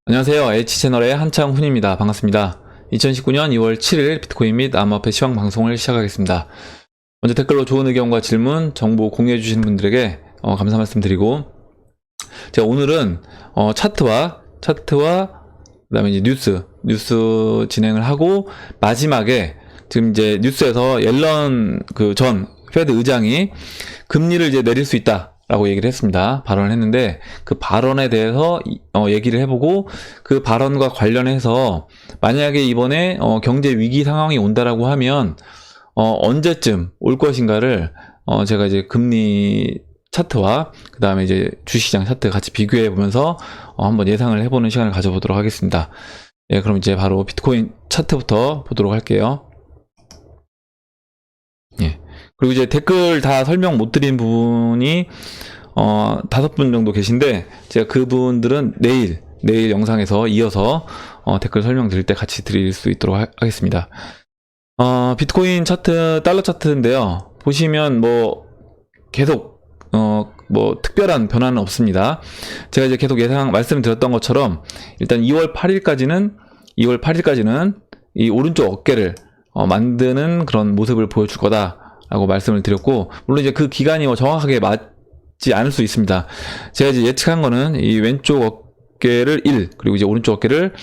안녕하세요. H채널의 한창훈입니다. 반갑습니다. 2019년 2월 7일 비트코인 및 암호화폐 시황 방송을 시작하겠습니다. 먼저 댓글로 좋은 의견과 질문, 정보 공유해 주신 분들에게 감사 말씀드리고, 제가 오늘은 차트와 그다음에 이제 뉴스 진행을 하고, 마지막에 지금 이제 뉴스에서 옐런 전 페드 의장이 금리를 이제 내릴 수 있다 라고 얘기를 했습니다. 발언을 했는데, 그 발언에 대해서 얘기를 해보고, 그 발언과 관련해서 만약에 이번에 경제 위기 상황이 온다라고 하면 언제쯤 올 것인가를 제가 이제 금리 차트와 그 다음에 이제 주식시장 차트 같이 비교해 보면서 한번 예상을 해보는 시간을 가져보도록 하겠습니다. 예, 그럼 이제 바로 비트코인 차트부터 보도록 할게요. 예. 그리고 이제 댓글 다 설명 못 드린 부분이 5분 정도 계신데, 제가 그분들은 내일 영상에서 이어서 댓글 설명 드릴 때 같이 드릴 수 있도록 하겠습니다. 비트코인 차트, 달러 차트인데요. 보시면 계속 특별한 변화는 없습니다. 제가 이제 계속 말씀드렸던 것처럼 일단 2월 8일까지는 이 오른쪽 어깨를 만드는 그런 모습을 보여줄 거다라고 말씀을 드렸고, 물론 이제 그 기간이 정확하게 맞지 않을 수 있습니다. 제가 이제 예측한 거는 이 왼쪽 어깨를 1, 그리고 이제 오른쪽 어깨를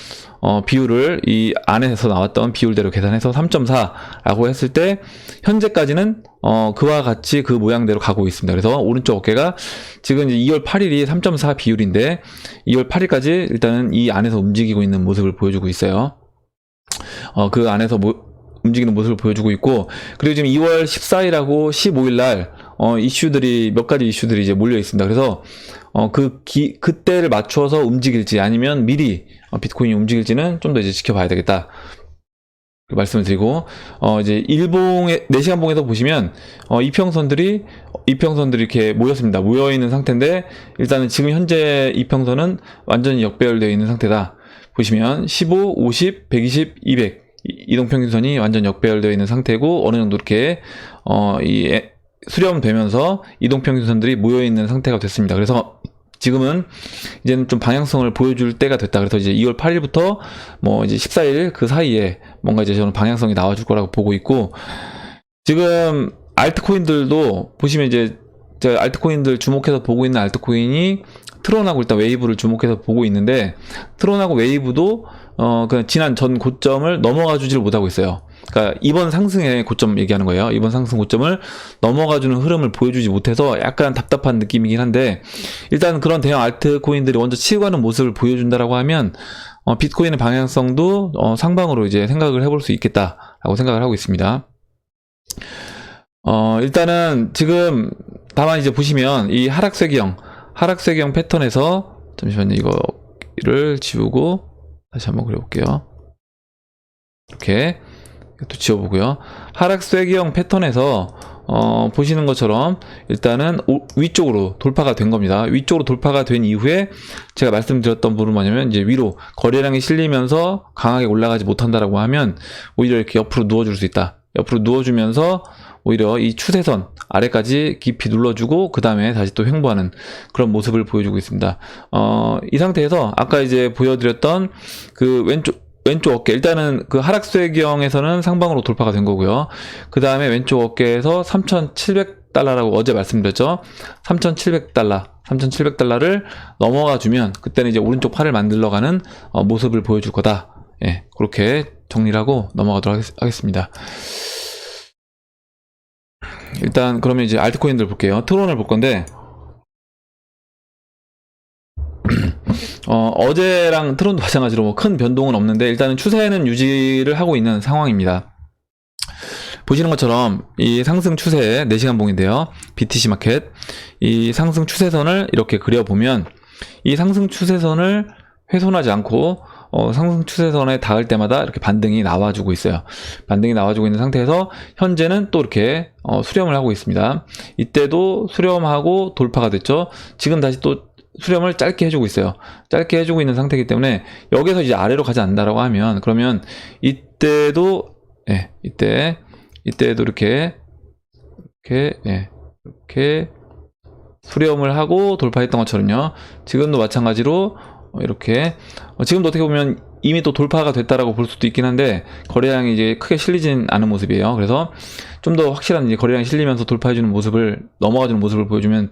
비율을 이 안에서 나왔던 비율대로 계산해서 3.4라고 했을 때, 현재까지는 그와 같이 그 모양대로 가고 있습니다. 그래서 오른쪽 어깨가 지금 이제 2월 8일이 3.4 비율인데 2월 8일까지 일단은 이 안에서 움직이고 있는 모습을 보여주고 있어요. 그 안에서 움직이는 모습을 보여주고 있고, 그리고 지금 2월 14일하고 15일 날 몇 가지 이슈들이 이제 몰려 있습니다. 그래서 그때를 맞추어서 움직일지 아니면 미리 비트코인이 움직일지는 좀 더 이제 지켜봐야 되겠다 말씀을 드리고, 이제 일봉의 4시간 봉에서 보시면 이평선들이 이렇게 모여 있는 상태인데, 일단은 지금 현재 이평선은 완전히 역배열되어 있는 상태다. 보시면 15, 50, 120, 200 이동평균선이 완전 역배열되어 있는 상태고, 어느 정도 이렇게 수렴되면서 이동평균선들이 모여있는 상태가 됐습니다. 그래서 지금은 이제는 좀 방향성을 보여줄 때가 됐다. 그래서 이제 2월 8일부터 이제 14일 그 사이에 뭔가 이제 저는 방향성이 나와줄 거라고 보고 있고, 지금 알트코인들도 보시면 이제 제가 알트코인들 주목해서 보고 있는 알트코인이 트론하고 일단 웨이브를 주목해서 보고 있는데, 트론하고 웨이브도 그냥 지난 전 고점을 넘어가 주지를 못하고 있어요. 그러니까 이번 상승의 고점 얘기하는 거예요. 이번 상승 고점을 넘어가주는 흐름을 보여주지 못해서 약간 답답한 느낌이긴 한데, 일단 그런 대형 알트코인들이 먼저 치고 가는 모습을 보여준다라고 하면 비트코인의 방향성도 상방으로 이제 생각을 해볼 수 있겠다라고 생각을 하고 있습니다. 일단은 지금 다만 이제 보시면 이 하락세기형 패턴에서, 잠시만요, 이거를 지우고 다시 한번 그려볼게요. 이렇게 또 지워보고요. 하락세기형 패턴에서 보시는 것처럼 일단은 위쪽으로 돌파가 된 겁니다. 위쪽으로 돌파가 된 이후에 제가 말씀드렸던 부분은 뭐냐면, 이제 위로 거래량이 실리면서 강하게 올라가지 못한다라고 하면 오히려 이렇게 옆으로 누워줄 수 있다. 옆으로 누워주면서 오히려 이 추세선 아래까지 깊이 눌러주고 그 다음에 다시 또 횡보하는 그런 모습을 보여주고 있습니다. 이 상태에서 아까 이제 보여드렸던 그 왼쪽 어깨, 일단은 그 하락세경에서는 상방으로 돌파가 된 거고요. 그 다음에 왼쪽 어깨에서 3,700달러라고 어제 말씀드렸죠. 3,700달러를 넘어가 주면 그때는 이제 오른쪽 팔을 만들러 가는 모습을 보여줄 거다. 예, 그렇게 정리를 하고 넘어가도록 하겠습니다. 일단 그러면 이제 알트코인들 볼게요. 트론을 볼 건데, 어제랑 트론도 마찬가지로 큰 변동은 없는데, 일단은 추세는 유지를 하고 있는 상황입니다. 보시는 것처럼 이 상승 추세 4시간 봉인데요. BTC 마켓, 이 상승 추세선을 이렇게 그려보면, 이 상승 추세선을 훼손하지 않고 상승 추세선에 닿을 때마다 이렇게 반등이 나와주고 있어요. 반등이 나와주고 있는 상태에서 현재는 또 이렇게 수렴을 하고 있습니다. 이때도 수렴하고 돌파가 됐죠. 지금 다시 또 수렴을 짧게 해주고 있어요. 짧게 해주고 있는 상태이기 때문에 여기서 이제 아래로 가지 않는다라고 하면, 그러면 이때도 이렇게 수렴을 하고 돌파했던 것처럼요. 지금도 마찬가지로 이렇게 지금도 어떻게 보면 이미 또 돌파가 됐다라고 볼 수도 있긴 한데 거래량이 이제 크게 실리진 않은 모습이에요. 그래서 좀 더 확실한 이제 거래량이 실리면서 돌파해주는 모습을 넘어가주는 모습을 보여주면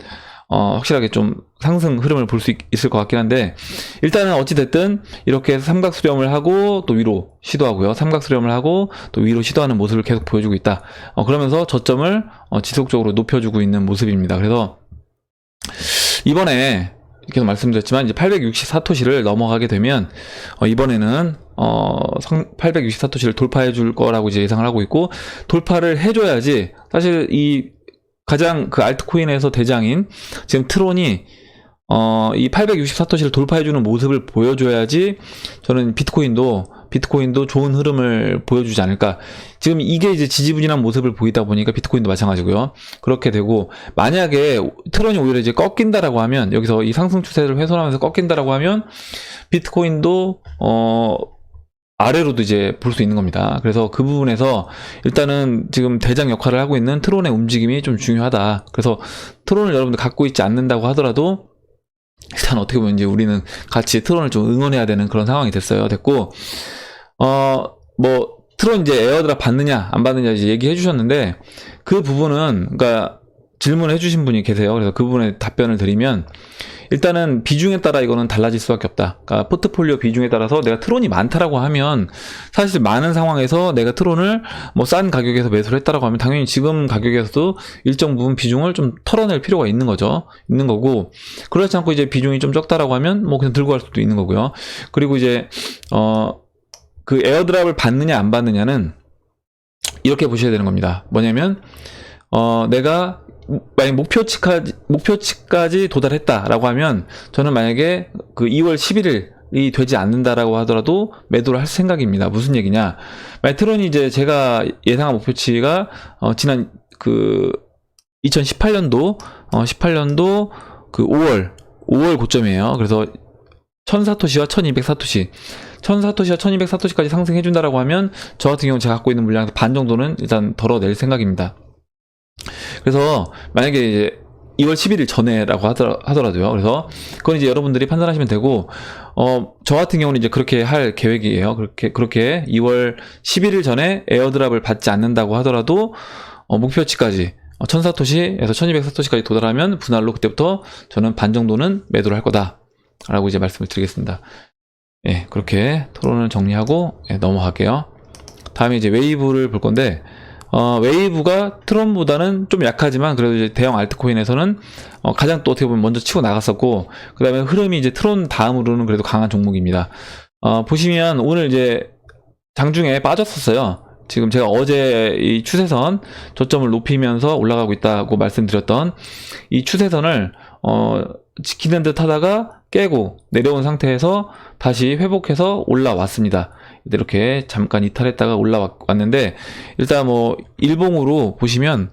확실하게 좀 상승 흐름을 볼 수 있을 것 같긴 한데 일단은 어찌됐든 이렇게 삼각 수렴을 하고 또 위로 시도하고요. 삼각 수렴을 하고 또 위로 시도하는 모습을 계속 보여주고 있다. 그러면서 저점을 지속적으로 높여주고 있는 모습입니다. 그래서 이번에 계속 말씀드렸지만 이제 864토시를 넘어가게 되면 이번에는 864토시를 돌파해 줄 거라고 이제 예상을 하고 있고 돌파를 해줘야지 사실 이 가장 그 알트코인에서 대장인 지금 트론이 이 864토시를 돌파해주는 모습을 보여줘야지 저는 비트코인도 좋은 흐름을 보여주지 않을까. 지금 이게 이제 지지부진한 모습을 보이다 보니까 비트코인도 마찬가지고요. 그렇게 되고 만약에 트론이 오히려 이제 꺾인다라고 하면 여기서 이 상승 추세를 훼손하면서 꺾인다라고 하면 비트코인도 아래로도 이제 볼 수 있는 겁니다. 그래서 그 부분에서 일단은 지금 대장 역할을 하고 있는 트론의 움직임이 좀 중요하다. 그래서 트론을 여러분들 갖고 있지 않는다고 하더라도 일단 어떻게 보면 이제 우리는 같이 트론을 좀 응원해야 되는 그런 상황이 됐고, 뭐, 트론 이제 에어드랍 받느냐, 안 받느냐 이제 얘기해 주셨는데, 그 부분은, 그러니까 질문해 주신 분이 계세요. 그래서 그 부분에 답변을 드리면, 일단은 비중에 따라 이거는 달라질 수밖에 없다. 그러니까 포트폴리오 비중에 따라서 내가 트론이 많다라고 하면 사실 많은 상황에서 내가 트론을 뭐 싼 가격에서 매수를 했다라고 하면 당연히 지금 가격에서도 일정 부분 비중을 좀 털어낼 필요가 있는 거고 그렇지 않고 이제 비중이 좀 적다라고 하면 뭐 그냥 들고 갈 수도 있는 거고요. 그리고 이제 그 에어드랍을 받느냐 안 받느냐는 이렇게 보셔야 되는 겁니다. 뭐냐면 내가 만약 목표치까지 도달했다라고 하면 저는 만약에 그 2월 11일이 되지 않는다라고 하더라도 매도를 할 생각입니다. 무슨 얘기냐? 만약 트론이 이제 제가 예상한 목표치가 지난 그 2018년도 그 5월 고점이에요. 그래서 1000사토시와 1200사토시 1000사토시와 1200사토시까지 상승해준다라고 하면 저 같은 경우 제가 갖고 있는 물량에서 반 정도는 일단 덜어낼 생각입니다. 그래서 만약에 이제 2월 11일 전에라고 하더라도요. 그래서 그건 이제 여러분들이 판단하시면 되고 저 같은 경우는 이제 그렇게 할 계획이에요. 그렇게 2월 11일 전에 에어드랍을 받지 않는다고 하더라도 목표치까지 1000사토시에서 1200사토시까지 도달하면 분할로 그때부터 저는 반 정도는 매도를 할 거다라고 이제 말씀을 드리겠습니다. 예, 그렇게 토론을 정리하고 넘어갈게요. 다음에 이제 웨이브를 볼 건데 웨이브가 트론보다는 좀 약하지만 그래도 이제 대형 알트코인에서는 가장 또 어떻게 보면 먼저 치고 나갔었고 그 다음에 흐름이 이제 트론 다음으로는 그래도 강한 종목입니다. 보시면 오늘 이제 장중에 빠졌었어요. 지금 제가 어제 이 추세선 저점을 높이면서 올라가고 있다고 말씀드렸던 이 추세선을 지키는 듯 하다가 깨고 내려온 상태에서 다시 회복해서 올라왔습니다. 이렇게 잠깐 이탈했다가 올라왔는데 일단 뭐 일봉으로 보시면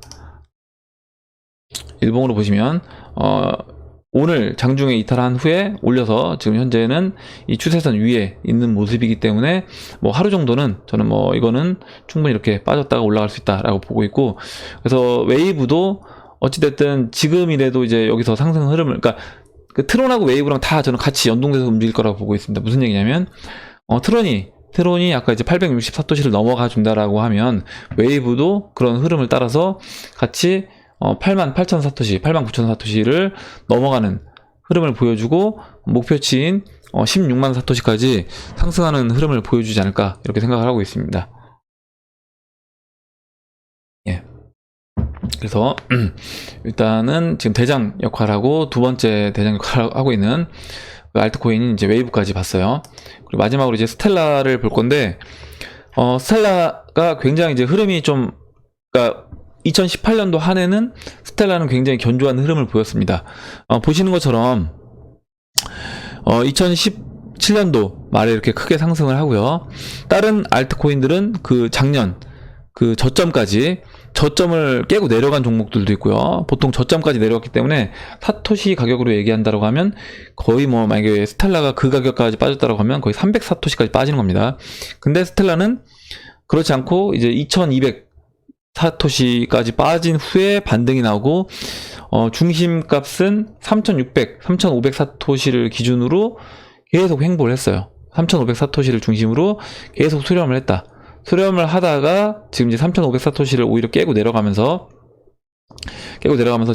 오늘 장중에 이탈한 후에 올려서 지금 현재는 이 추세선 위에 있는 모습이기 때문에 뭐 하루 정도는 저는 뭐 이거는 충분히 이렇게 빠졌다가 올라갈 수 있다라고 보고 있고 그래서 웨이브도 어찌됐든 지금이라도 이제 여기서 상승 흐름을 그러니까 그 트론하고 웨이브랑 다 저는 같이 연동돼서 움직일 거라고 보고 있습니다. 무슨 얘기냐면 트론이 아까 이제 864토시를 넘어가 준다라고 하면 웨이브도 그런 흐름을 따라서 같이 88,000사토시, 89,000사토시를 넘어가는 흐름을 보여주고 목표치인 16만 사토시까지 상승하는 흐름을 보여주지 않을까 이렇게 생각을 하고 있습니다. 예. 그래서 일단은 지금 대장 역할하고 두 번째 대장 역할을 하고 있는 알트코인인 이제 웨이브까지 봤어요. 그리고 마지막으로 이제 스텔라를 볼 건데 스텔라가 굉장히 이제 흐름이 좀 그러니까 2018년도 한 해는 스텔라는 굉장히 견조한 흐름을 보였습니다. 보시는 것처럼 2017년도 말에 이렇게 크게 상승을 하고요. 다른 알트코인들은 그 작년 그 저점을 깨고 내려간 종목들도 있고요. 보통 저점까지 내려왔기 때문에 사토시 가격으로 얘기한다고 하면 거의 뭐 만약에 스텔라가 그 가격까지 빠졌다고 하면 거의 300사토시까지 빠지는 겁니다. 근데 스텔라는 그렇지 않고 이제 2200사토시까지 빠진 후에 반등이 나오고 중심값은 3500사토시를 기준으로 계속 횡보를 했어요. 3,500 사토시를 중심으로 계속 수렴을 했다. 수렴을 하다가 지금 이제 3,500 사토시를 오히려 깨고 내려가면서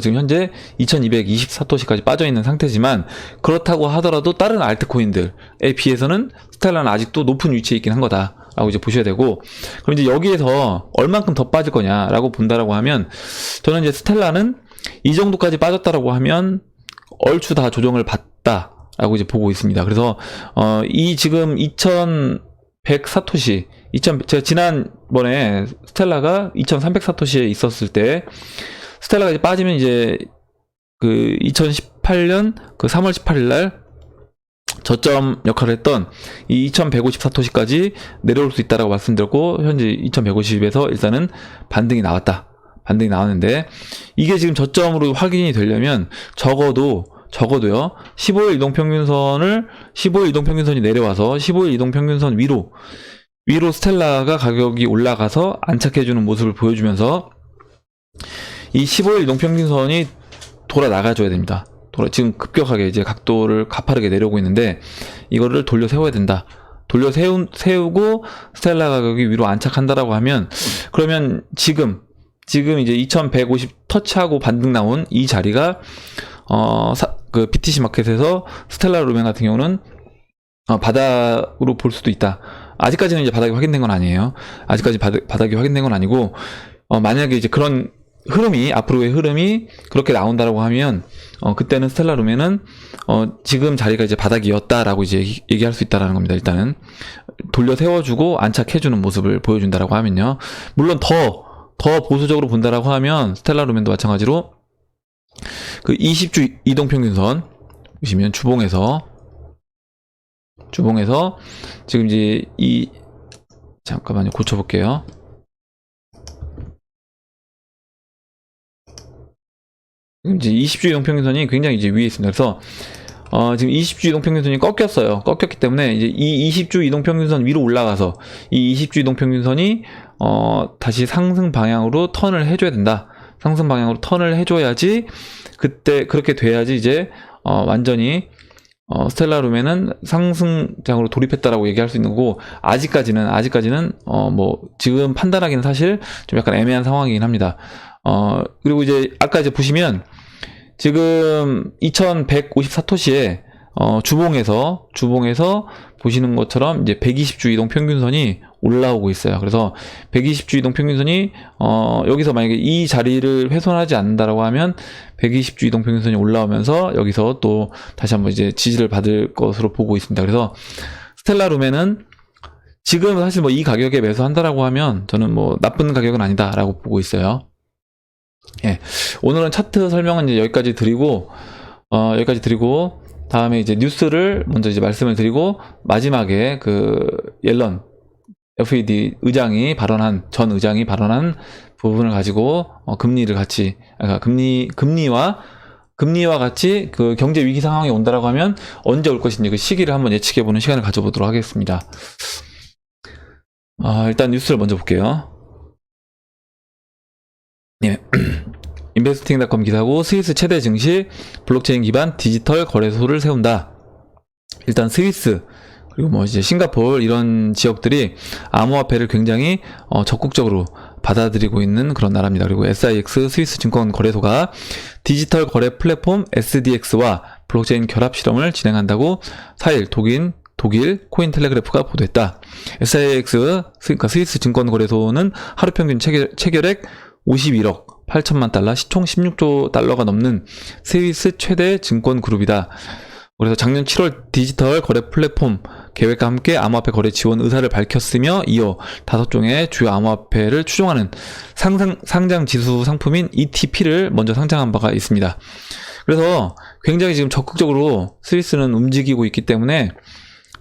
지금 현재 2220 사토시까지 빠져있는 상태지만, 그렇다고 하더라도 다른 알트코인들에 비해서는 스텔라는 아직도 높은 위치에 있긴 한 거다 라고 이제 보셔야 되고, 그럼 이제 여기에서 얼만큼 더 빠질 거냐라고 본다라고 하면, 저는 이제 스텔라는 이 정도까지 빠졌다라고 하면 얼추 다 조정을 받다라고 이제 보고 있습니다. 그래서 이 지금 2100 사토시, 제가 지난번에 스텔라가 2300 사토시에 있었을 때, 스텔라가 이제 빠지면 이제 그 2018년 그 3월 18일 날 저점 역할을 했던 이 2150 사토시까지 내려올 수 있다라고 말씀드렸고, 현재 2150에서 일단은 반등이 나왔는데, 이게 지금 저점으로 확인이 되려면 적어도요 15일 이동평균선이 내려와서 15일 이동평균선 위로 스텔라가 가격이 올라가서 안착해주는 모습을 보여주면서 이 15일 이동평균선이 돌아 나가줘야 됩니다. 지금 급격하게 이제 각도를 가파르게 내려오고 있는데, 이거를 돌려 세워야 된다. 돌려 세우고 스텔라 가격이 위로 안착한다라고 하면, 그러면 지금 이제 2150 터치하고 반등 나온 이 자리가 그 BTC 마켓에서 스텔라 루멘 같은 경우는 바닥으로 볼 수도 있다. 아직까지는 이제 바닥이 확인된 건 아니에요. 아직까지 바닥이 확인된 건 아니고, 만약에 이제 그런 앞으로의 흐름이 그렇게 나온다라고 하면, 그때는 스텔라 루멘은, 지금 자리가 이제 바닥이었다라고 이제 얘기할 수 있다라는 겁니다. 일단은. 돌려 세워주고 안착해주는 모습을 보여준다라고 하면요. 물론 더 보수적으로 본다라고 하면, 스텔라 루멘도 마찬가지로, 그 20주 이동평균선, 보시면 주봉에서, 지금 이제 잠깐만요. 고쳐볼게요. 이제 20주 이동평균선이 굉장히 이제 위에 있습니다. 그래서 지금 20주 이동평균선이 꺾였어요. 꺾였기 때문에 이제 이 20주 이동평균선 위로 올라가서 이 20주 이동평균선이 다시 상승 방향으로 턴을 해줘야 된다. 상승 방향으로 턴을 해줘야지, 그때 그렇게 돼야지 이제 완전히 스텔라 루멘은 상승장으로 돌입했다라고 얘기할 수 있는 거고, 아직까지는 뭐 지금 판단하기는 사실 좀 약간 애매한 상황이긴 합니다. 그리고 이제 아까 이제 보시면 지금 2150 사토시에 주봉에서 보시는 것처럼 이제 120주 이동 평균선이 올라오고 있어요. 그래서 120주 이동 평균선이 여기서 만약에 이 자리를 훼손하지 않는다라고 하면 120주 이동 평균선이 올라오면서 여기서 또 다시 한번 이제 지지를 받을 것으로 보고 있습니다. 그래서 스텔라 루멘은 지금 사실 뭐 이 가격에 매수한다라고 하면 저는 뭐 나쁜 가격은 아니다라고 보고 있어요. 예, 오늘은 차트 설명은 이제 여기까지 드리고 다음에 이제 뉴스를 먼저 이제 말씀을 드리고, 마지막에 그 옐런 FED 전 의장이 발언한 부분을 가지고 금리를 같이, 금리와 같이 그 경제 위기 상황이 온다라고 하면 언제 올 것인지 그 시기를 한번 예측해보는 시간을 가져보도록 하겠습니다. 일단 뉴스를 먼저 볼게요. 예. 인베스팅닷컴 기사고, 스위스 최대 증시 블록체인 기반 디지털 거래소를 세운다. 일단 스위스 그리고 뭐 이제 싱가포르 이런 지역들이 암호화폐를 굉장히 적극적으로 받아들이고 있는 그런 나라입니다. 그리고 SIX 스위스 증권 거래소가 디지털 거래 플랫폼 SDX와 블록체인 결합 실험을 진행한다고 4일 독일 코인텔레그래프가 보도했다. SIX 그러니까 스위스 증권 거래소는 하루 평균 체결액 51억 8천만 달러, 시총 16조 달러가 넘는 스위스 최대 증권 그룹이다. 그래서 작년 7월 디지털 거래 플랫폼 계획과 함께 암호화폐 거래 지원 의사를 밝혔으며, 이어 5종의 주요 암호화폐를 추종하는 상장 지수 상품인 ETP를 먼저 상장한 바가 있습니다. 그래서 굉장히 지금 적극적으로 스위스는 움직이고 있기 때문에,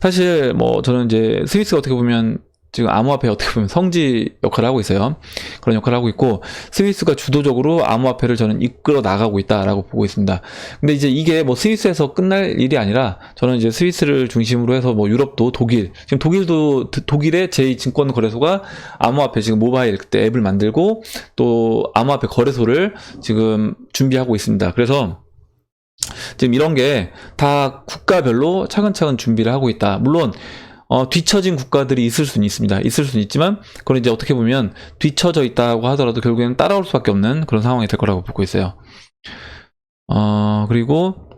사실 뭐 저는 이제 스위스가 어떻게 보면 지금 암호화폐 어떻게 보면 성지 역할을 하고 있어요. 그런 역할을 하고 있고, 스위스가 주도적으로 암호화폐를 저는 이끌어 나가고 있다라고 보고 있습니다. 근데 이제 이게 뭐 스위스에서 끝날 일이 아니라, 저는 이제 스위스를 중심으로 해서 뭐 유럽도 지금 독일의 제2증권 거래소가 암호화폐 지금 모바일 그때 앱을 만들고 또 암호화폐 거래소를 지금 준비하고 있습니다. 그래서 지금 이런 게 다 국가별로 차근차근 준비를 하고 있다. 물론 뒤처진 국가들이 있을 수는 있습니다. 있을 수는 있지만 그건 이제 어떻게 보면 뒤처져 있다고 하더라도 결국에는 따라올 수밖에 없는 그런 상황이 될 거라고 보고 있어요. 그리고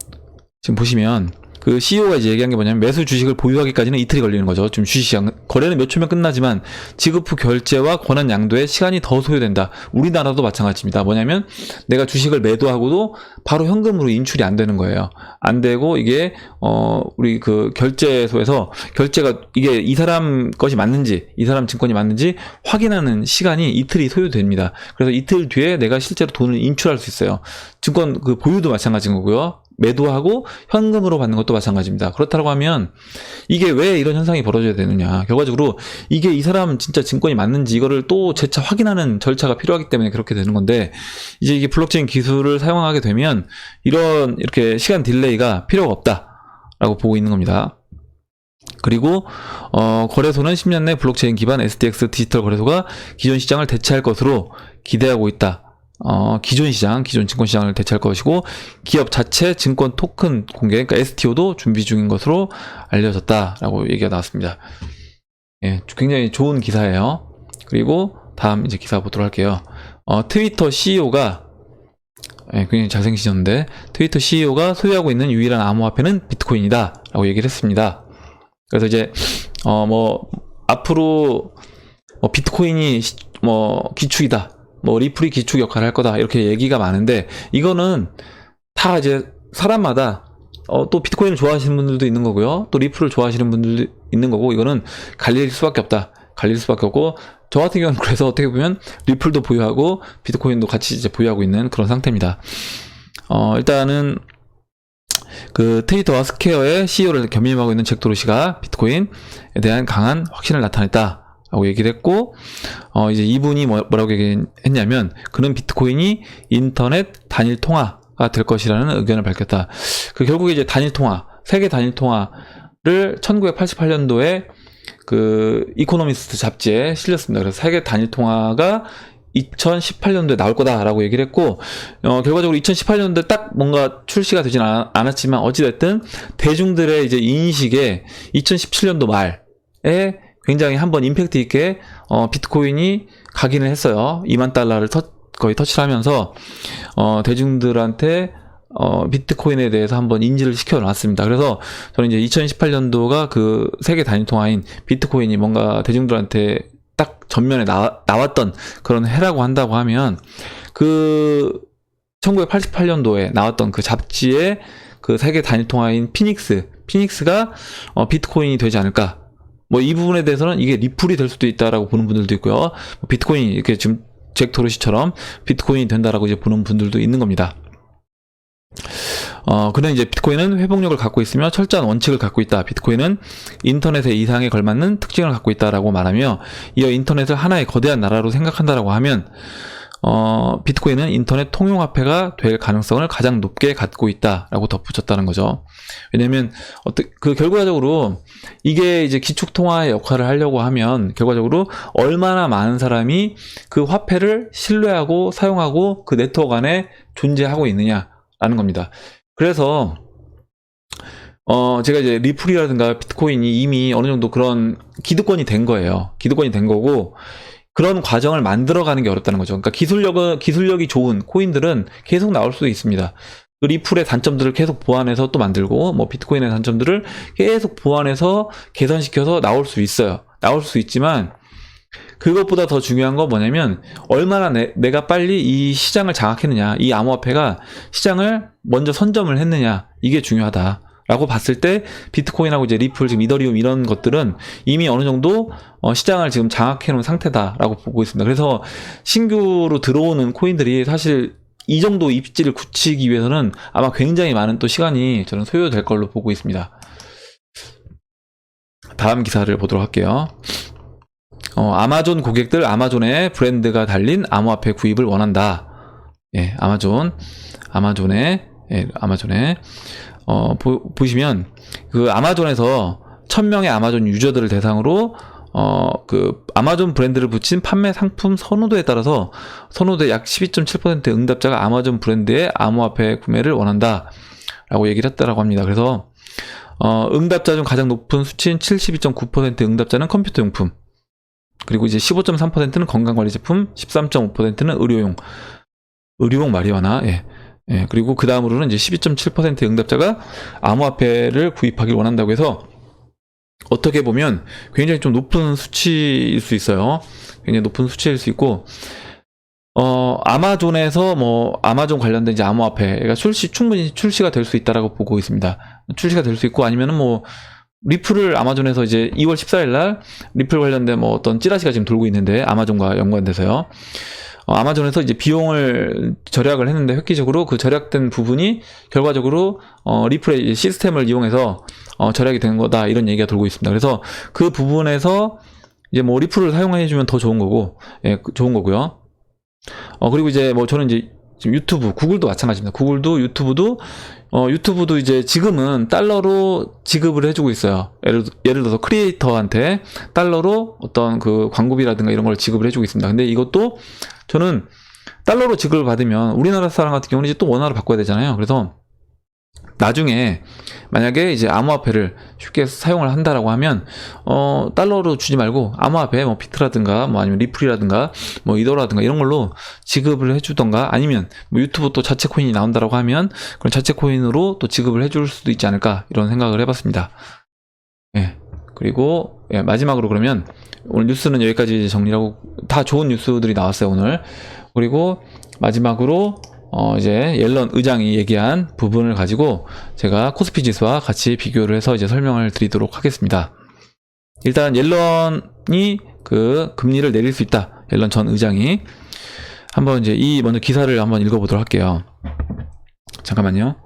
지금 보시면 그 CEO가 이제 얘기한 게 뭐냐면 매수 주식을 보유하기까지는 이틀이 걸리는 거죠. 지금 주식시장 거래는 몇 초면 끝나지만 지급 후 결제와 권한 양도에 시간이 더 소요된다. 우리나라도 마찬가지입니다. 뭐냐면 내가 주식을 매도하고도 바로 현금으로 인출이 안 되는 거예요. 안 되고 이게 우리 그 결제소에서 결제가 이게 이 사람 것이 맞는지 이 사람 증권이 맞는지 확인하는 시간이 이틀이 소요됩니다. 그래서 이틀 뒤에 내가 실제로 돈을 인출할 수 있어요. 증권 그 보유도 마찬가지인 거고요. 매도하고 현금으로 받는 것도 마찬가지입니다. 그렇다고 하면 이게 왜 이런 현상이 벌어져야 되느냐. 결과적으로 이게 이 사람 진짜 증권이 맞는지 이거를 또 재차 확인하는 절차가 필요하기 때문에 그렇게 되는 건데 이제 이게 블록체인 기술을 사용하게 되면 이렇게 시간 딜레이가 필요가 없다라고 보고 있는 겁니다. 그리고 거래소는 10년 내 블록체인 기반 SDX 디지털 거래소가 기존 시장을 대체할 것으로 기대하고 있다. 기존 증권 시장을 대체할 것이고 기업 자체 증권 토큰 공개, 그러니까 STO도 준비 중인 것으로 알려졌다라고 얘기가 나왔습니다. 예, 굉장히 좋은 기사예요. 그리고 다음 이제 기사 보도록 할게요. 트위터 CEO가 굉장히 잘생기셨는데 트위터 CEO가 소유하고 있는 유일한 암호화폐는 비트코인이다라고 얘기를 했습니다. 그래서 이제 앞으로 비트코인이 기축이다. 리플이 기축 역할을 할 거다. 이렇게 얘기가 많은데, 이거는 다 이제 사람마다, 또 비트코인을 좋아하시는 분들도 있는 거고요. 또 리플을 좋아하시는 분들도 있는 거고, 이거는 갈릴 수밖에 없다. 갈릴 수밖에 없고, 저 같은 경우는 그래서 어떻게 보면 리플도 보유하고, 비트코인도 같이 이제 보유하고 있는 그런 상태입니다. 일단은, 그 트위터와 스퀘어의 CEO를 겸임하고 있는 잭 도르시가 비트코인에 대한 강한 확신을 나타냈다. 라고 얘기를 했고, 이제 이분이 뭐라고 얘기했냐면, 그는 비트코인이 인터넷 단일 통화가 될 것이라는 의견을 밝혔다. 결국에 이제 세계 단일 통화를 1988년도에 그 이코노미스트 잡지에 실렸습니다. 그래서 세계 단일 통화가 2018년도에 나올 거다라고 얘기를 했고, 결과적으로 2018년도에 딱 뭔가 출시가 되진 않았지만, 어찌됐든 대중들의 이제 인식에 2017년도 말에 굉장히 한번 임팩트 있게 비트코인이 각인을 했어요. 2만 달러를 거의 터치를 하면서 대중들한테 비트코인에 대해서 한번 인지를 시켜놨습니다. 그래서 저는 이제 2018년도가 그 세계 단일 통화인 비트코인이 뭔가 대중들한테 딱 전면에 나왔던 그런 해라고 한다고 하면 그 1988년도에 나왔던 그 잡지의 그 세계 단일 통화인 피닉스가 비트코인이 되지 않을까. 이 부분에 대해서는 이게 리플이 될 수도 있다라고 보는 분들도 있고요. 비트코인이 이렇게 지금 잭 도르시처럼 비트코인이 된다라고 이제 보는 분들도 있는 겁니다. 그는 이제 비트코인은 회복력을 갖고 있으며 철저한 원칙을 갖고 있다. 비트코인은 인터넷의 이상에 걸맞는 특징을 갖고 있다라고 말하며 이어 인터넷을 하나의 거대한 나라로 생각한다라고 하면 비트코인은 인터넷 통용화폐가 될 가능성을 가장 높게 갖고 있다라고 덧붙였다는 거죠. 왜냐면 결과적으로 이게 이제 기축통화의 역할을 하려고 하면 결과적으로 얼마나 많은 사람이 그 화폐를 신뢰하고 사용하고 그 네트워크 안에 존재하고 있느냐라는 겁니다. 그래서 제가 이제 리플이라든가 비트코인이 이미 어느 정도 그런 기득권이 된 거예요. 기득권이 된 거고 그런 과정을 만들어가는 게 어렵다는 거죠. 그러니까 기술력이 좋은 코인들은 계속 나올 수도 있습니다. 그 리플의 단점들을 계속 보완해서 또 만들고, 비트코인의 단점들을 계속 보완해서 개선시켜서 나올 수 있어요. 나올 수 있지만, 그것보다 더 중요한 건 뭐냐면, 얼마나 내가 빨리 이 시장을 장악했느냐, 이 암호화폐가 시장을 먼저 선점을 했느냐, 이게 중요하다. 라고 봤을 때 비트코인하고 이제 리플, 지금 이더리움 이런 것들은 이미 어느 정도 시장을 지금 장악해 놓은 상태다라고 보고 있습니다. 그래서 신규로 들어오는 코인들이 사실 이 정도 입지를 굳히기 위해서는 아마 굉장히 많은 또 시간이 저는 소요될 걸로 보고 있습니다. 다음 기사를 보도록 할게요. 아마존 고객들 아마존의 브랜드가 달린 암호화폐 구입을 원한다. 예, 아마존에 보시면 그 아마존에서 1000명의 아마존 유저들을 대상으로 그 아마존 브랜드를 붙인 판매 상품 선호도에 따라서 선호도의 약 12.7% 응답자가 아마존 브랜드의 암호화폐 구매를 원한다 라고 얘기를 했다라고 합니다. 그래서 응답자 중 가장 높은 수치인 72.9% 응답자는 컴퓨터용품, 그리고 이제 15.3%는 건강관리제품, 13.5%는 의료용 마리화나, 그리고 그 다음으로는 이제 12.7% 응답자가 암호화폐를 구입하길 원한다고 해서 어떻게 보면 굉장히 좀 높은 수치일 수 있어요. 굉장히 높은 수치일 수 있고, 아마존에서 아마존 관련된 이제 암호화폐가 충분히 출시가 될 수 있다라고 보고 있습니다. 출시가 될 수 있고, 아니면은 리플을 아마존에서 이제 2월 14일 날 리플 관련된 어떤 찌라시가 지금 돌고 있는데, 아마존과 연관돼서요. 아마존에서 이제 비용을 절약을 했는데, 획기적으로 그 절약된 부분이 결과적으로 리플의 시스템을 이용해서 절약이 된 거다, 이런 얘기가 돌고 있습니다. 그래서 그 부분에서 이제 리플을 사용해주면 더 좋은 거고, 좋은 거고요. 그리고 이제 저는 이제 지금 유튜브, 구글도 마찬가지입니다. 구글도 유튜브도 이제 지금은 달러로 지급을 해주고 있어요. 예를 들어서 크리에이터한테 달러로 어떤 그 광고비라든가 이런 걸 지급을 해주고 있습니다. 근데 이것도 저는 달러로 지급을 받으면 우리나라 사람 같은 경우는 이제 또 원화로 바꿔야 되잖아요. 그래서 나중에 만약에 이제 암호화폐를 쉽게 사용을 한다라고 하면 달러로 주지 말고 암호화폐 비트라든가 아니면 리플이라든가 이더라든가 이런 걸로 지급을 해주던가, 아니면 유튜브 또 자체 코인이 나온다라고 하면 그런 자체 코인으로 또 지급을 해줄 수도 있지 않을까, 이런 생각을 해봤습니다. 그리고 마지막으로 그러면 오늘 뉴스는 여기까지 정리하고, 다 좋은 뉴스들이 나왔어요 오늘. 그리고 마지막으로 이제 옐런 의장이 얘기한 부분을 가지고 제가 코스피 지수와 같이 비교를 해서 이제 설명을 드리도록 하겠습니다. 일단 옐런이 그 금리를 내릴 수 있다, 옐런 전 의장이. 한번 이제 먼저 기사를 한번 읽어보도록 할게요. 잠깐만요.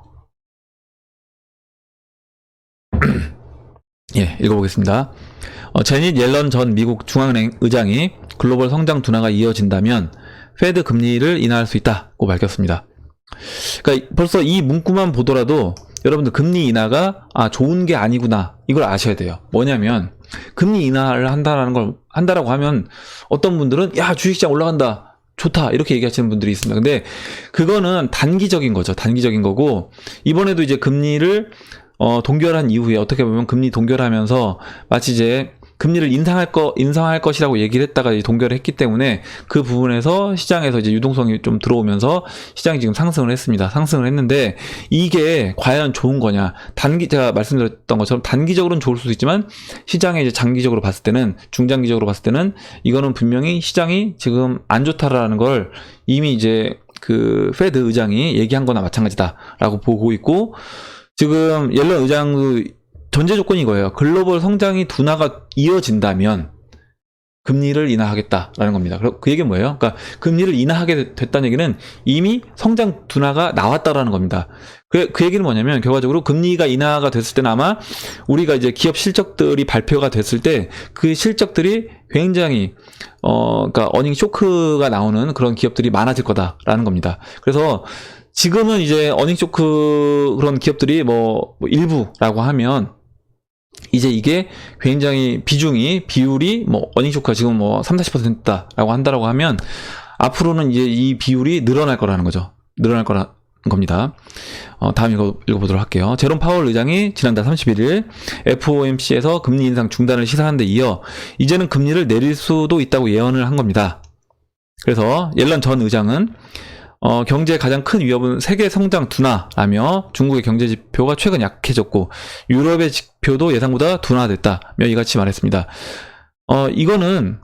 읽어보겠습니다. 제닛 옐런 전 미국 중앙은행 의장이 글로벌 성장 둔화가 이어진다면 페드 금리를 인하할 수 있다고 밝혔습니다. 그러니까 벌써 이 문구만 보더라도 여러분들 금리 인하가 좋은 게 아니구나, 이걸 아셔야 돼요. 뭐냐면 금리 인하를 한다라고 하면 어떤 분들은 야, 주식시장 올라간다, 좋다, 이렇게 얘기하시는 분들이 있습니다. 근데 그거는 단기적인 거죠. 단기적인 거고, 이번에도 이제 금리를 동결한 이후에 어떻게 보면 금리 동결하면서 마치 이제 금리를 인상할 것이라고 얘기를 했다가 동결을 했기 때문에 그 부분에서 시장에서 이제 유동성이 좀 들어오면서 시장이 지금 상승을 했습니다. 상승을 했는데 이게 과연 좋은 거냐? 제가 말씀드렸던 것처럼 단기적으로는 좋을 수도 있지만 시장에 이제 장기적으로 봤을 때는, 중장기적으로 봤을 때는 이거는 분명히 시장이 지금 안 좋다라는 걸 이미 이제 그 페드 의장이 얘기한 거나 마찬가지다라고 보고 있고, 지금 옐런 의장도 전제 조건이 이거예요. 글로벌 성장이 둔화가 이어진다면 금리를 인하하겠다라는 겁니다. 그 얘기는 뭐예요? 그러니까 금리를 인하하게 됐다는 얘기는 이미 성장 둔화가 나왔다라는 겁니다. 그 얘기는 뭐냐면 결과적으로 금리가 인하가 됐을 때는 아마 우리가 이제 기업 실적들이 발표가 됐을 때 그 실적들이 굉장히 그러니까 어닝 쇼크가 나오는 그런 기업들이 많아질 거다라는 겁니다. 그래서 지금은 이제 어닝 쇼크 그런 기업들이 일부라고 하면 이제 이게 굉장히 비율이 어닝 쇼크가 지금 30-40%다라고 한다라고 하면 앞으로는 이제 이 비율이 늘어날 거라는 거죠. 늘어날 거라는 겁니다. 다음 읽어보도록 할게요. 제롬 파월 의장이 지난달 31일 FOMC에서 금리 인상 중단을 시사한 데 이어 이제는 금리를 내릴 수도 있다고 예언을 한 겁니다. 그래서 옐런 전 의장은 경제의 가장 큰 위협은 세계 성장 둔화라며 중국의 경제 지표가 최근 약해졌고 유럽의 지표도 예상보다 둔화됐다며 이같이 말했습니다. 이거는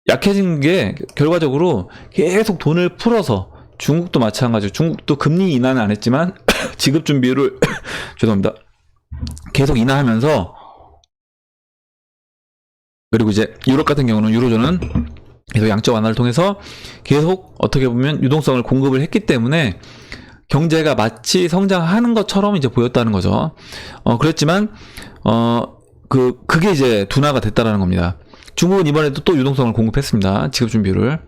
약해진 게 결과적으로 계속 돈을 풀어서, 중국도 마찬가지로 중국도 금리 인하는 안 했지만 지급 준비율을 죄송합니다. 계속 인하하면서, 그리고 이제 유럽 같은 경우는 유로존은 계속 양적 완화를 통해서 계속 어떻게 보면 유동성을 공급을 했기 때문에 경제가 마치 성장하는 것처럼 이제 보였다는 거죠. 그랬지만 그게 이제 둔화가 됐다라는 겁니다. 중국은 이번에도 또 유동성을 공급했습니다. 지급 준비율을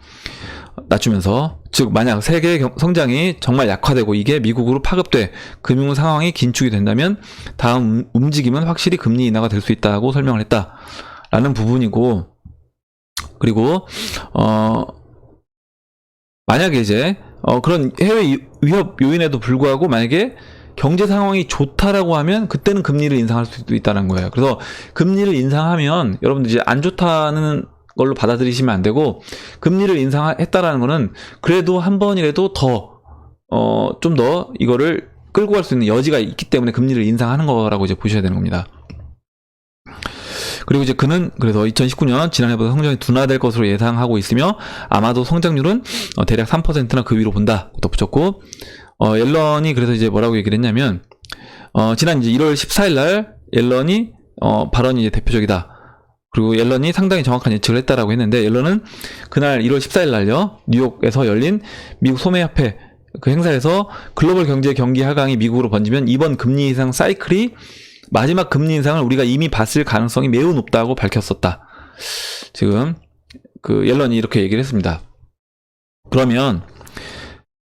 낮추면서, 즉 만약 세계 성장이 정말 약화되고 이게 미국으로 파급돼 금융 상황이 긴축이 된다면 다음 움직임은 확실히 금리 인하가 될 수 있다고 설명을 했다라는 부분이고, 그리고 만약에 이제 그런 해외 위협 요인에도 불구하고 만약에 경제 상황이 좋다라고 하면 그때는 금리를 인상할 수도 있다는 거예요. 그래서 금리를 인상하면 여러분들 이제 안 좋다는 걸로 받아들이시면 안 되고, 금리를 인상했다라는 거는 그래도 한 번이라도 좀 더 이거를 끌고 갈 수 있는 여지가 있기 때문에 금리를 인상하는 거라고 이제 보셔야 되는 겁니다. 그리고 이제 그는 그래서 2019년 지난해보다 성장이 둔화될 것으로 예상하고 있으며 아마도 성장률은 대략 3%나 그 위로 본다 덧붙였고, 옐런이 그래서 이제 뭐라고 얘기를 했냐면, 지난 이제 1월 14일 날 옐런이 발언이 이제 대표적이다. 그리고 옐런이 상당히 정확한 예측을 했다라고 했는데, 옐런은 그날 1월 14일 날요, 뉴욕에서 열린 미국 소매협회 그 행사에서 글로벌 경제 경기 하강이 미국으로 번지면 이번 금리 인상 사이클이 마지막 금리 인상을 우리가 이미 봤을 가능성이 매우 높다고 밝혔었다. 지금 그 옐런이 이렇게 얘기를 했습니다. 그러면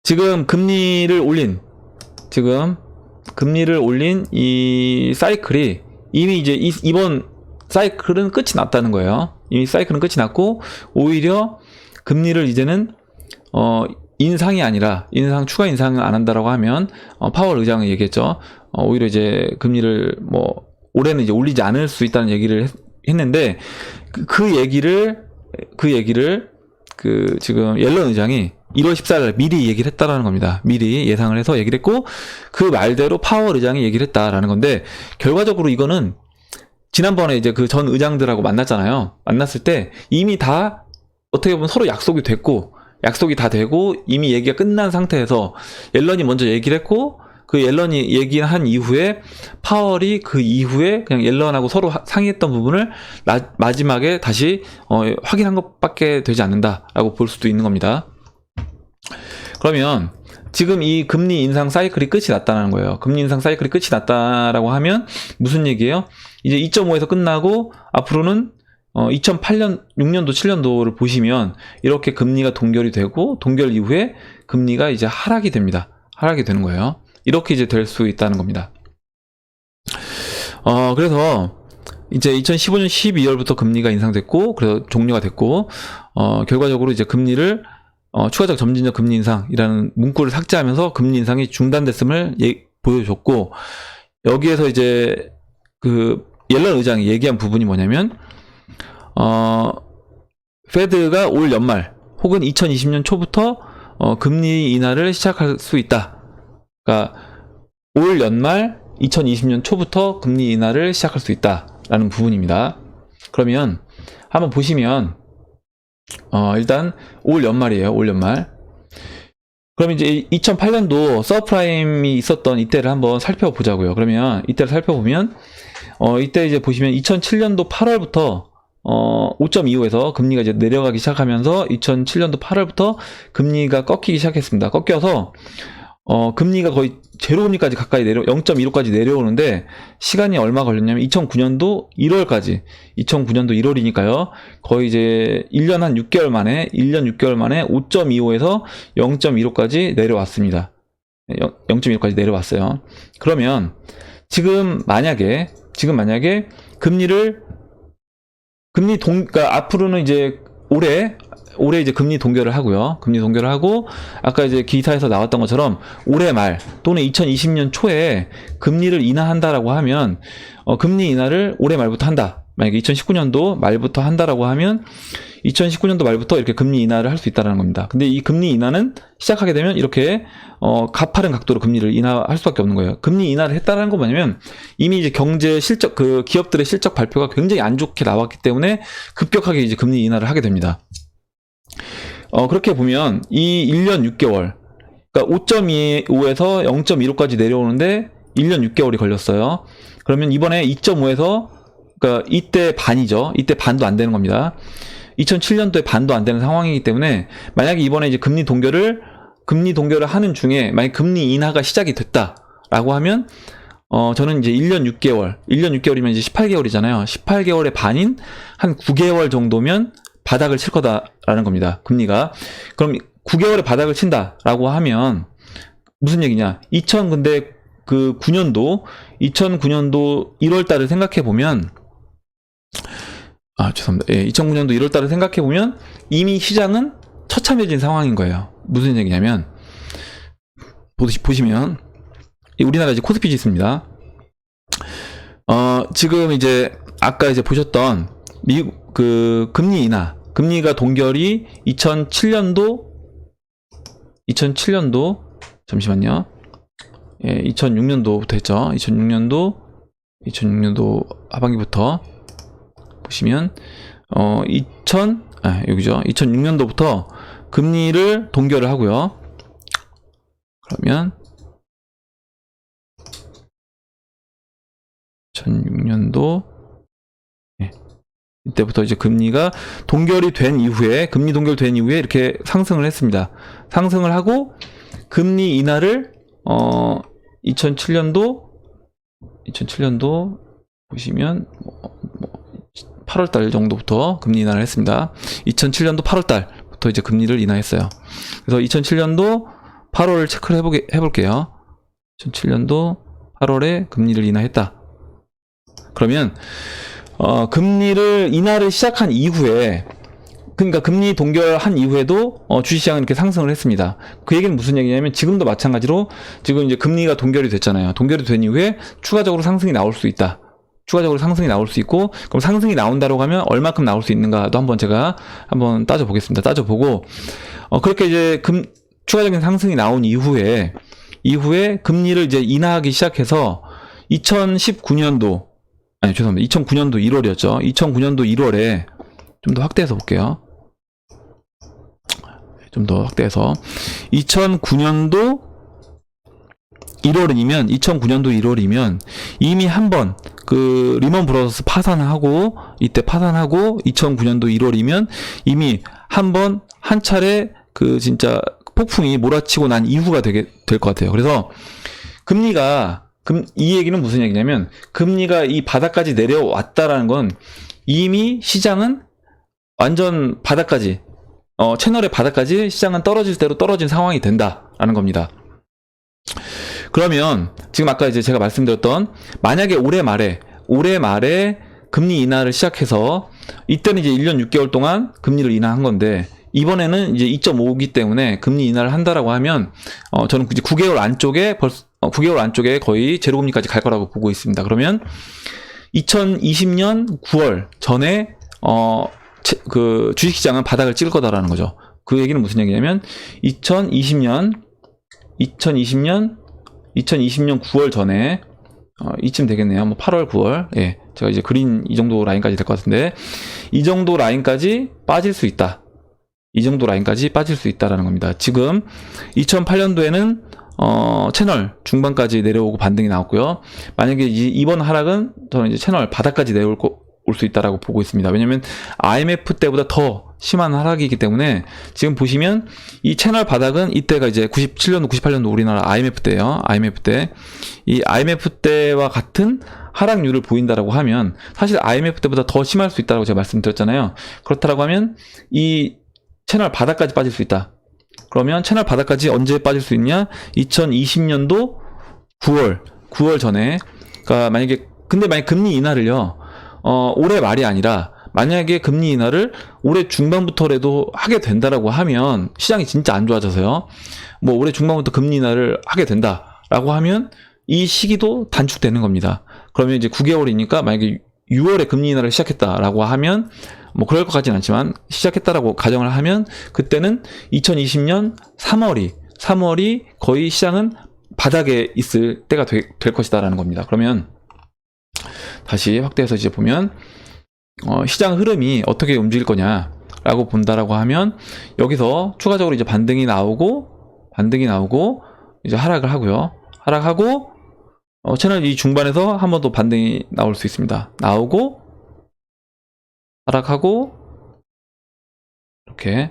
지금 금리를 올린 이 사이클이 이미 이제 이번 사이클은 끝이 났다는 거예요. 이미 사이클은 끝이 났고, 오히려 금리를 이제는 인상이 아니라 추가 인상을 안 한다라고 하면, 파월 의장은 얘기했죠. 오히려 이제 금리를 올해는 이제 올리지 않을 수 있다는 얘기를 했는데, 그 얘기를 지금 옐런 의장이 1월 14일 미리 얘기를 했다라는 겁니다. 미리 예상을 해서 얘기를 했고, 그 말대로 파월 의장이 얘기를 했다라는 건데, 결과적으로 이거는 지난번에 이제 그 전 의장들하고 만났잖아요. 만났을 때 이미 다 어떻게 보면 서로 약속이 다 되고 이미 얘기가 끝난 상태에서 옐런이 먼저 얘기를 했고, 그 옐런이 얘기한 이후에 파월이 그 이후에 그냥 옐런하고 서로 상의했던 부분을 마지막에 다시 확인한 것밖에 되지 않는다라고 볼 수도 있는 겁니다. 그러면 지금 이 금리 인상 사이클이 끝이 났다는 거예요. 금리 인상 사이클이 끝이 났다라고 하면 무슨 얘기예요? 이제 2.5에서 끝나고 앞으로는 2008년, 6년도, 7년도를 보시면 이렇게 금리가 동결이 되고, 동결 이후에 금리가 이제 하락이 됩니다. 하락이 되는 거예요. 이렇게 이제 될 수 있다는 겁니다. 그래서 이제 2015년 12월부터 금리가 인상됐고, 그래서 종료가 됐고, 결과적으로 이제 금리를 추가적 점진적 금리 인상이라는 문구를 삭제하면서 금리 인상이 중단됐음을 보여줬고, 여기에서 이제 그 옐런 의장이 얘기한 부분이 뭐냐면, 페드가 올 연말 혹은 2020년 초부터 금리 인하를 시작할 수 있다. 그러니까 올 연말 2020년 초부터 금리 인하를 시작할 수 있다라는 부분입니다. 그러면 한번 보시면 일단 올 연말이에요. 올 연말. 그럼 이제 2008년도 서프라임이 있었던 이때를 한번 살펴보자고요. 그러면 이때를 살펴보면 이때 이제 보시면 2007년도 8월부터 5.25에서 금리가 이제 내려가기 시작하면서 2007년도 8월부터 금리가 꺾이기 시작했습니다. 꺾여서 금리가 거의 제로금리까지 가까이 0.15까지 내려오는데, 시간이 얼마 걸렸냐면 2009년도 1월까지, 2009년도 1월이니까요. 거의 이제 1년 6개월 만에 5.25에서 0.15까지 내려왔습니다. 0.15까지 내려왔어요. 그러면 지금 만약에 그러니까 앞으로는 이제 올해 이제 금리 동결을 하고요. 금리 동결을 하고, 아까 이제 기사에서 나왔던 것처럼 올해 말 또는 2020년 초에 금리를 인하한다라고 하면, 금리 인하를 올해 말부터 한다. 만약에 2019년도 말부터 한다라고 하면 2019년도 말부터 이렇게 금리 인하를 할 수 있다는 겁니다. 근데 이 금리 인하는 시작하게 되면 이렇게 가파른 각도로 금리를 인하할 수밖에 없는 거예요. 금리 인하를 했다는 건 뭐냐면, 이미 이제 경제 실적, 그 기업들의 실적 발표가 굉장히 안 좋게 나왔기 때문에 급격하게 이제 금리 인하를 하게 됩니다. 그렇게 보면 이 1년 6개월, 그러니까 5.25에서 0.15까지 내려오는데 1년 6개월이 걸렸어요. 그러면 이번에 2.5에서, 그러니까 이때 반이죠. 이때 반도 안 되는 겁니다. 2007년도에 반도 안 되는 상황이기 때문에, 만약에 이번에 이제 금리 동결을 하는 중에 만약 금리 인하가 시작이 됐다라고 하면, 저는 이제 1년 6개월이면 이제 18개월이잖아요. 18개월의 반인 한 9개월 정도면 바닥을 칠 거다라는 겁니다. 금리가. 그럼 9개월에 바닥을 친다라고 하면 무슨 얘기냐? 2009년도 1월 달을 생각해 보면, 죄송합니다. 2009년도 1월 달을 생각해 보면 이미 시장은 처참해진 상황인 거예요. 무슨 얘기냐면, 보시면 우리나라 이제 코스피 지수입니다. 지금 이제 아까 이제 보셨던 미국 그 금리 인하, 금리가 동결이 2007년도 잠시만요. 예, 2006년도부터 했죠. 2006년도 하반기부터 보시면 여기죠. 2006년도부터 금리를 동결을 하고요. 그러면 2006년도 이때부터 이제 금리가 동결이 된 이후에, 금리 동결된 이후에 이렇게 상승을 했습니다. 상승을 하고 금리 인하를 2007년도 보시면 8월달 정도부터 금리 인하를 했습니다. 2007년도 8월달부터 이제 금리를 인하했어요. 그래서 2007년도 8월 체크를 해볼게요. 2007년도 8월에 금리를 인하했다. 그러면 금리를 인하를 시작한 이후에, 그러니까 금리 동결한 이후에도 주식시장은 이렇게 상승을 했습니다. 그 얘기는 무슨 얘기냐면 지금도 마찬가지로 지금 이제 금리가 동결이 됐잖아요. 동결이 된 이후에 추가적으로 상승이 나올 수 있다. 추가적으로 상승이 나올 수 있고, 그럼 상승이 나온다고 하면 얼마큼 나올 수 있는가도 한번 제가 한번 따져보겠습니다. 따져보고 그렇게 이제 추가적인 상승이 나온 이후에 금리를 이제 인하하기 시작해서 2019년도 1월이었죠. 2009년도 1월에 좀 더 확대해서 볼게요. 좀 더 확대해서 2009년도 1월이면 이미 한번 그 리먼 브러더스 파산하고, 이때 파산하고 2009년도 1월이면 이미 한 차례 그 진짜 폭풍이 몰아치고 난 이후가 될 것 같아요. 그래서 이 얘기는 무슨 얘기냐면, 금리가 이 바닥까지 내려왔다라는 건 이미 시장은 완전 바닥까지, 채널의 바닥까지 시장은 떨어질 대로 떨어진 상황이 된다라는 겁니다. 그러면 지금 아까 이제 제가 말씀드렸던, 만약에 올해 말에 금리 인하를 시작해서, 이때는 이제 1년 6개월 동안 금리를 인하한 건데, 이번에는 이제 2.5기 때문에 금리 인하를 한다라고 하면 저는 이제 9개월 안쪽에 거의 제로금리까지 갈 거라고 보고 있습니다. 그러면 2020년 9월 전에 그 주식시장은 바닥을 찍을 거다라는 거죠. 그 얘기는 무슨 얘기냐면 2020년 9월 전에 이쯤 되겠네요. 뭐 8월, 9월. 예. 제가 이제 그린 이 정도 라인까지 될 것 같은데, 이 정도 라인까지 빠질 수 있다. 이 정도 라인까지 빠질 수 있다라는 겁니다. 지금 2008년도에는 채널 중반까지 내려오고 반등이 나왔고요. 만약에 이번 하락은 저는 이제 채널 바닥까지 올 수 있다라고 보고 있습니다. 왜냐면 IMF 때보다 더 심한 하락이기 때문에, 지금 보시면 이 채널 바닥은 이때가 이제 97년도, 98년도 우리나라 IMF 때예요. IMF 때. 이 IMF 때와 같은 하락률을 보인다라고 하면, 사실 IMF 때보다 더 심할 수 있다고 제가 말씀드렸잖아요. 그렇다라고 하면 이 채널 바닥까지 빠질 수 있다. 그러면 채널 바닥까지 언제 빠질 수 있냐? 2020년도 9월 전에. 그러니까 만약에 금리 인하를요, 올해 말이 아니라 만약에 금리 인하를 올해 중반부터라도 하게 된다라고 하면, 시장이 진짜 안 좋아져서요, 뭐 올해 중반부터 금리 인하를 하게 된다라고 하면 이 시기도 단축되는 겁니다. 그러면 이제 9개월이니까 만약에 6월에 금리 인하를 시작했다라고 하면, 뭐 그럴 것 같진 않지만 시작했다라고 가정을 하면, 그때는 2020년 3월이 거의 시장은 바닥에 있을 때가 될 것이다라는 겁니다. 그러면 다시 확대해서 이제 보면 시장 흐름이 어떻게 움직일 거냐라고 본다라고 하면, 여기서 추가적으로 이제 반등이 나오고 이제 하락을 하고요. 하락하고 채널 이 중반에서 한 번 더 반등이 나올 수 있습니다. 나오고 하락하고 이렇게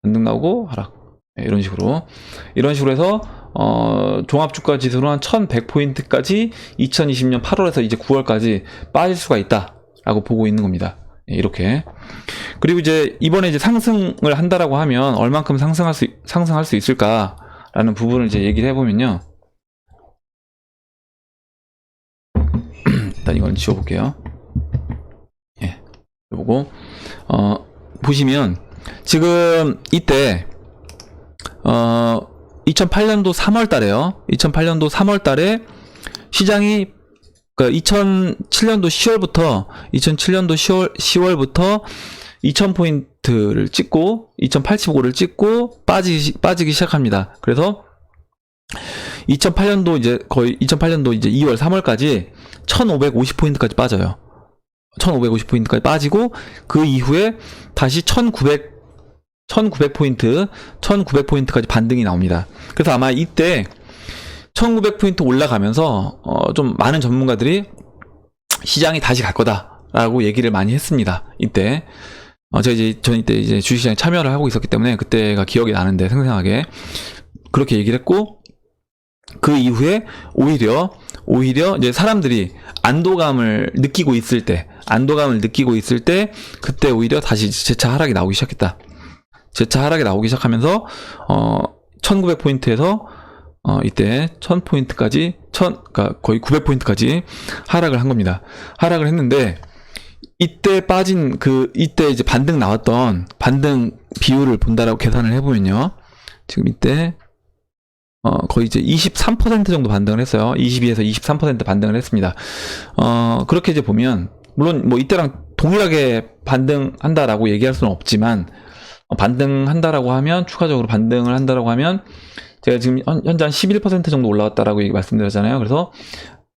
반등 나오고 하락. 네, 이런 식으로 해서 종합주가 지수는 한 1100포인트까지 2020년 8월에서 이제 9월까지 빠질 수가 있다라고 보고 있는 겁니다. 네, 이렇게. 그리고 이제 이번에 이제 상승을 한다라고 하면 얼만큼 상승할 수 있을까라는 부분을 이제 얘기를 해보면요. 일단 이건 지워볼게요. 예, 보고 보시면 지금 이때 2008년도 3월 달에요. 2008년도 3월 달에 시장이 그러니까 2007년도 10월부터 2000포인트를 찍고 2085를 찍고 빠지기 시작합니다. 그래서 2008년도 이제 2월 3월까지 1550포인트까지 빠져요. 1550포인트까지 빠지고 그 이후에 다시 1900포인트까지 반등이 나옵니다. 그래서 아마 이때 1900포인트 올라가면서 좀 많은 전문가들이 시장이 다시 갈 거다라고 얘기를 많이 했습니다. 이때 저는 이때 이제 주식시장에 참여를 하고 있었기 때문에 그때가 기억이 나는데 생생하게 그렇게 얘기를 했고, 그 이후에 오히려 이제 사람들이 안도감을 느끼고 있을 때 그때 오히려 다시 재차 하락이 나오기 시작했다. 재차 하락이 나오기 시작하면서 1900포인트에서 이때 1000포인트까지 그러니까 거의 900포인트까지 하락을 한 겁니다. 하락을 했는데 이때 이때 이제 반등 나왔던 반등 비율을 본다라고 계산을 해보면요. 지금 이때 거의 이제 23% 정도 반등을 했어요. 22에서 23% 반등을 했습니다. 그렇게 이제 보면 물론 뭐 이때랑 동일하게 반등한다라고 얘기할 수는 없지만 반등한다라고 하면 추가적으로 반등을 한다라고 하면 제가 지금 현재 한 11% 정도 올라왔다라고 말씀드렸잖아요. 그래서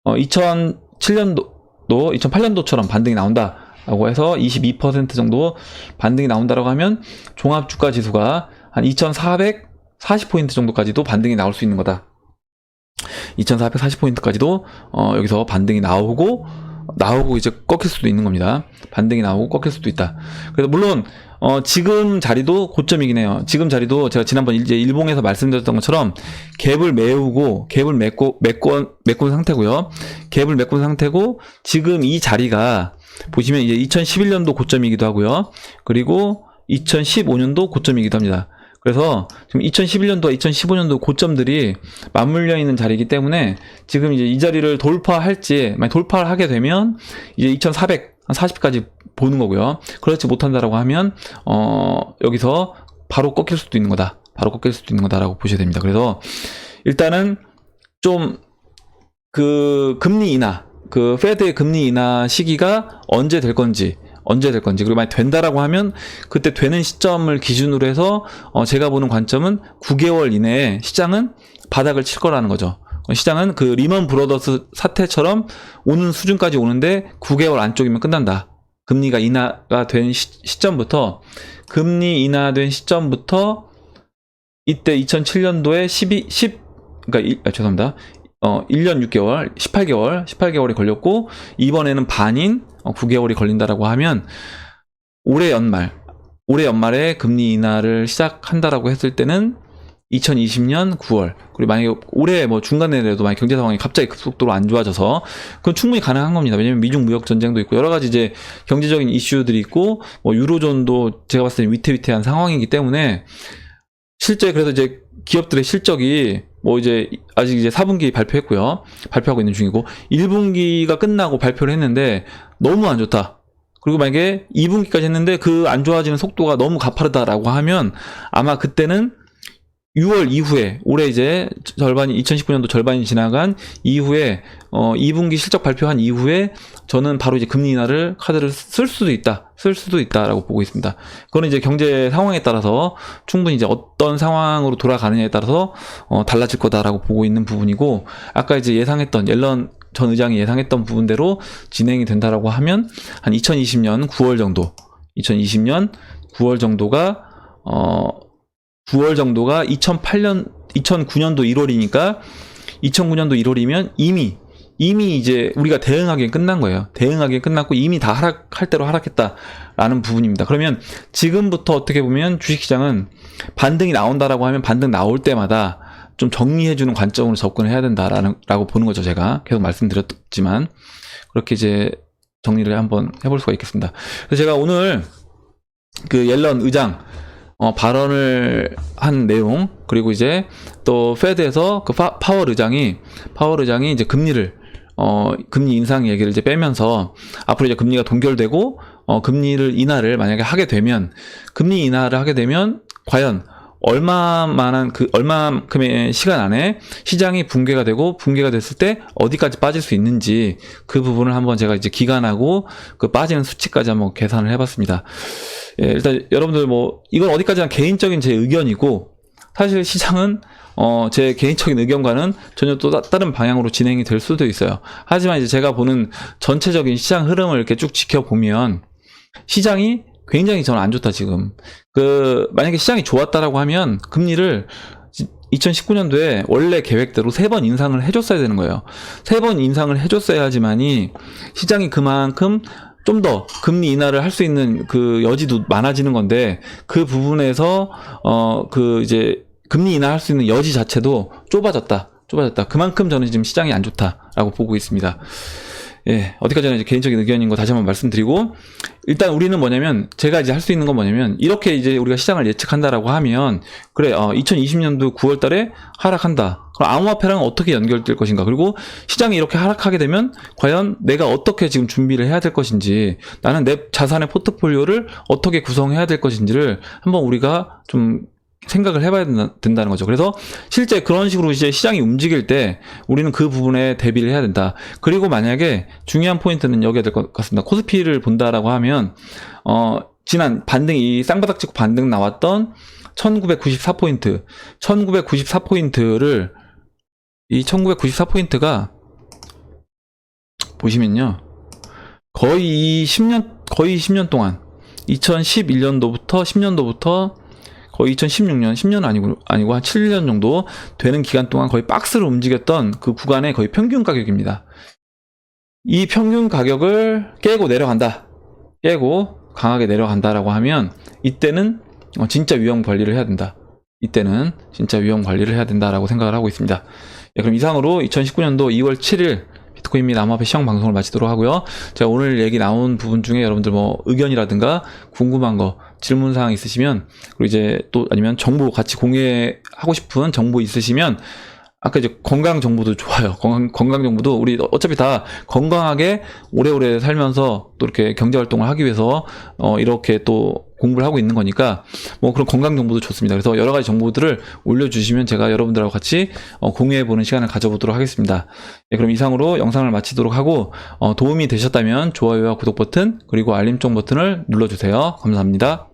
2008년도처럼 반등이 나온다라고 해서 22% 정도 반등이 나온다라고 하면 종합 주가 지수가 한 2440포인트 정도까지도 반등이 나올 수 있는 거다. 2440포인트까지도 여기서 반등이 나오고 이제 꺾일 수도 있는 겁니다. 반등이 나오고 꺾일 수도 있다. 그래서 물론 지금 자리도 고점이긴 해요. 지금 자리도 제가 지난번 이제 일봉에서 말씀드렸던 것처럼 갭을 메꾼 상태고요. 갭을 메꾼 상태고 지금 이 자리가 보시면 이제 2011년도 고점이기도 하고요. 그리고 2015년도 고점이기도 합니다. 그래서 지금 2011년도와 2015년도 고점들이 맞물려 있는 자리이기 때문에 지금 이제 이 자리를 돌파할지, 만약 돌파를 하게 되면 이제 2440까지 보는 거고요. 그렇지 못한다라고 하면 여기서 바로 꺾일 수도 있는 거다. 바로 꺾일 수도 있는 거다라고 보셔야 됩니다. 그래서 일단은 좀 그 금리 인하, 그 페드의 금리 인하 시기가 언제 될 건지 그리고 만약 된다라고 하면 그때 되는 시점을 기준으로 해서 제가 보는 관점은 9개월 이내에 시장은 바닥을 칠 거라는 거죠. 시장은 그 리먼 브로더스 사태처럼 오는 수준까지 오는데 9개월 안쪽이면 끝난다. 금리가 인하가 된 시점부터 이때 2007년도에 1년 6개월, 18개월이 걸렸고 이번에는 반인 9개월이 걸린다라고 하면 올해 연말에 금리 인하를 시작한다라고 했을 때는 2020년 9월, 그리고 만약에 올해 뭐 중간에라도 만약 경제 상황이 갑자기 급속도로 안 좋아져서 그건 충분히 가능한 겁니다. 왜냐면 미중 무역 전쟁도 있고 여러 가지 이제 경제적인 이슈들이 있고 뭐 유로존도 제가 봤을 때 위태위태한 상황이기 때문에 실제 그래서 이제 기업들의 실적이 뭐 이제 아직 이제 4분기 발표하고 있는 중이고 1분기가 끝나고 발표를 했는데 너무 안 좋다. 그리고 만약에 2분기까지 했는데 그 안 좋아지는 속도가 너무 가파르다라고 하면 아마 그때는 6월 이후에 올해 이제 2019년도 절반이 지나간 이후에 2분기 실적 발표한 이후에 저는 바로 이제 금리 인하를 카드를 쓸 수도 있다라고 보고 있습니다. 그거는 이제 경제 상황에 따라서 충분히 이제 어떤 상황으로 돌아가느냐에 따라서 달라질 거다라고 보고 있는 부분이고, 아까 이제 예상했던 옐런 전 의장이 예상했던 부분대로 진행이 된다라고 하면 한 2020년 9월 정도가 2009년도 1월이니까 2009년도 1월이면 이미 이제 우리가 대응하기엔 끝난 거예요. 대응하기엔 끝났고 이미 다 하락할 대로 하락했다라는 부분입니다. 그러면 지금부터 어떻게 보면 주식시장은 반등이 나온다라고 하면 반등 나올 때마다 좀 정리해주는 관점으로 접근을 해야 된다라고 보는 거죠. 제가 계속 말씀드렸지만 그렇게 이제 정리를 한번 해볼 수가 있겠습니다. 그래서 제가 오늘 그 옐런 의장 발언을 한 내용, 그리고 이제 또 페드에서 그 파월 의장이 이제 금리 인상 얘기를 이제 빼면서 앞으로 이제 금리가 동결되고 금리를 인하를 만약에 금리 인하를 하게 되면 과연 얼마만큼의 시간 안에 시장이 붕괴가 되고 붕괴가 됐을 때 어디까지 빠질 수 있는지 그 부분을 한번 제가 이제 기간하고 그 빠지는 수치까지 한번 계산을 해봤습니다. 예, 일단 여러분들 뭐 이건 어디까지나 개인적인 제 의견이고 사실 시장은 제 개인적인 의견과는 전혀 또 다른 방향으로 진행이 될 수도 있어요. 하지만 이제 제가 보는 전체적인 시장 흐름을 이렇게 쭉 지켜보면 시장이 굉장히 저는 안 좋다, 지금. 만약에 시장이 좋았다라고 하면 금리를 2019년도에 원래 계획대로 3번 인상을 해줬어야 되는 거예요. 3번 인상을 해줬어야지만이 시장이 그만큼 좀 더 금리 인하를 할 수 있는 그 여지도 많아지는 건데 그 부분에서 이제 금리 인하할 수 있는 여지 자체도 좁아졌다. 그만큼 저는 지금 시장이 안 좋다라고 보고 있습니다. 예, 어디까지나 이제 개인적인 의견인 거 다시 한번 말씀드리고, 일단 우리는 뭐냐면, 제가 이제 할 수 있는 건 뭐냐면, 이렇게 이제 우리가 시장을 예측한다라고 하면, 그래, 2020년도 9월 달에 하락한다. 그럼 암호화폐랑 어떻게 연결될 것인가? 그리고 시장이 이렇게 하락하게 되면, 과연 내가 어떻게 지금 준비를 해야 될 것인지, 나는 내 자산의 포트폴리오를 어떻게 구성해야 될 것인지를 한번 우리가 좀 생각을 해봐야 된다는 거죠. 그래서 실제 그런 식으로 이제 시장이 움직일 때 우리는 그 부분에 대비를 해야 된다. 그리고 만약에 중요한 포인트는 여기에 될 것 같습니다. 코스피를 본다라고 하면 지난 반등, 이 쌍바닥 찍고 반등 나왔던 1994포인트를 이 1994포인트가 보시면요, 거의 10년 동안 2011년도부터 10년도부터 거의 2016년, 10년은 아니고 한 7년 정도 되는 기간 동안 거의 박스를 움직였던 그 구간의 거의 평균 가격입니다. 이 평균 가격을 깨고 내려간다. 깨고 강하게 내려간다라고 하면 이때는 진짜 위험 관리를 해야 된다. 이때는 진짜 위험 관리를 해야 된다라고 생각을 하고 있습니다. 예, 그럼 이상으로 2019년도 2월 7일 비트코인 및 암호화폐 시황 방송을 마치도록 하고요. 제가 오늘 얘기 나온 부분 중에 여러분들 뭐 의견이라든가 궁금한 거, 질문사항 있으시면, 그리고 이제 또 아니면 정보 같이 공유하고 싶은 정보 있으시면, 아까 이제 건강 정보도 좋아요. 건강 정보도 우리 어차피 다 건강하게 오래오래 살면서 또 이렇게 경제 활동을 하기 위해서 이렇게 또 공부를 하고 있는 거니까 뭐 그런 건강 정보도 좋습니다. 그래서 여러 가지 정보들을 올려주시면 제가 여러분들하고 같이 공유해보는 시간을 가져보도록 하겠습니다. 네, 그럼 이상으로 영상을 마치도록 하고 도움이 되셨다면 좋아요와 구독 버튼 그리고 알림종 버튼을 눌러주세요. 감사합니다.